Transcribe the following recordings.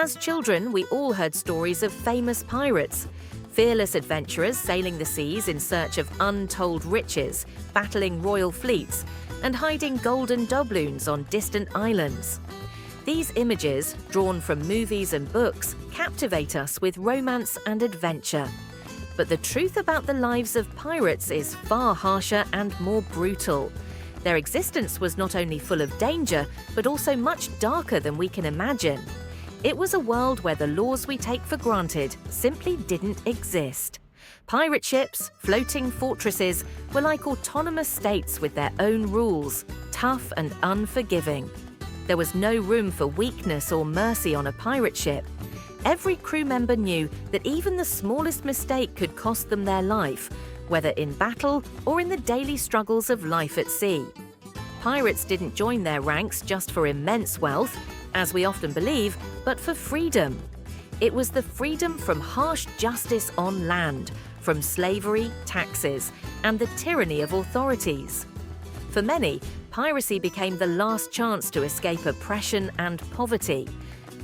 As children, we all heard stories of famous pirates, fearless adventurers sailing the seas in search of untold riches, battling royal fleets, and hiding golden doubloons on distant islands. These images, drawn from movies and books, captivate us with romance and adventure. But the truth about the lives of pirates is far harsher and more brutal. Their existence was not only full of danger, but also much darker than we can imagine. It was a world where the laws we take for granted simply didn't exist. Pirate ships, floating fortresses, were like autonomous states with their own rules, tough and unforgiving. There was no room for weakness or mercy on a pirate ship. Every crew member knew that even the smallest mistake could cost them their life, whether in battle or in the daily struggles of life at sea. Pirates didn't join their ranks just for immense wealth, as we often believe, but for freedom. It was the freedom from harsh justice on land, from slavery, taxes, and the tyranny of authorities. For many, piracy became the last chance to escape oppression and poverty.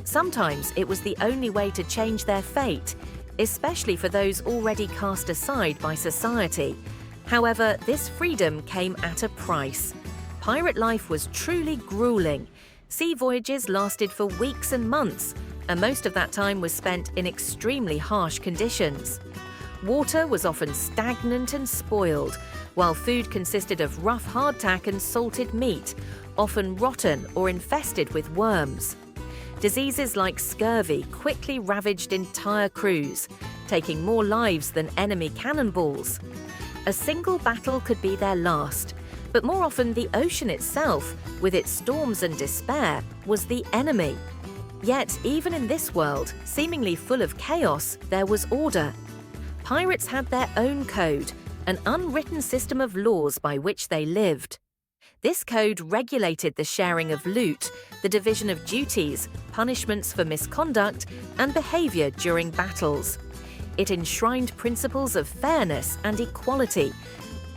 Sometimes it was the only way to change their fate, especially for those already cast aside by society. However, this freedom came at a price. Pirate life was truly grueling. Sea voyages lasted for weeks and months, and most of that time was spent in extremely harsh conditions. Water was often stagnant and spoiled, while food consisted of rough hardtack and salted meat, often rotten or infested with worms. Diseases like scurvy quickly ravaged entire crews, taking more lives than enemy cannonballs. A single battle could be their last, but more often the ocean itself, with its storms and despair, was the enemy. Yet, even in this world, seemingly full of chaos, there was order. Pirates had their own code, an unwritten system of laws by which they lived. This code regulated the sharing of loot, the division of duties, punishments for misconduct, and behavior during battles. It enshrined principles of fairness and equality.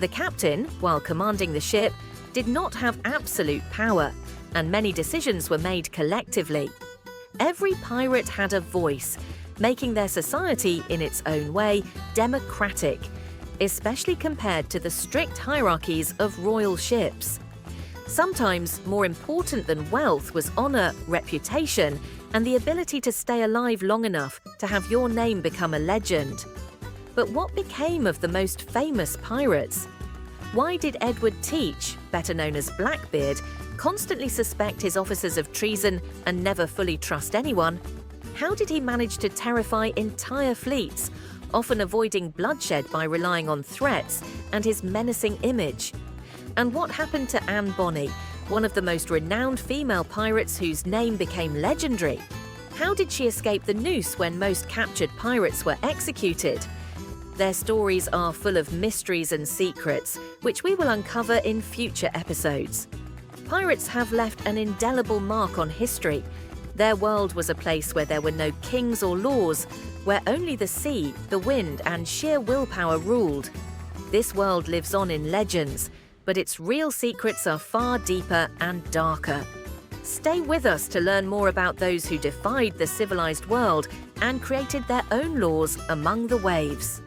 The captain, while commanding the ship, did not have absolute power, and many decisions were made collectively. Every pirate had a voice, making their society, in its own way, democratic, especially compared to the strict hierarchies of royal ships. Sometimes more important than wealth was honor, reputation, and the ability to stay alive long enough to have your name become a legend. But what became of the most famous pirates? Why did Edward Teach, better known as Blackbeard, constantly suspect his officers of treason and never fully trust anyone? How did he manage to terrify entire fleets, often avoiding bloodshed by relying on threats and his menacing image? And what happened to Anne Bonny, one of the most renowned female pirates whose name became legendary? How did she escape the noose when most captured pirates were executed? Their stories are full of mysteries and secrets, which we will uncover in future episodes. Pirates have left an indelible mark on history. Their world was a place where there were no kings or laws, where only the sea, the wind, and sheer willpower ruled. This world lives on in legends, but its real secrets are far deeper and darker. Stay with us to learn more about those who defied the civilized world and created their own laws among the waves.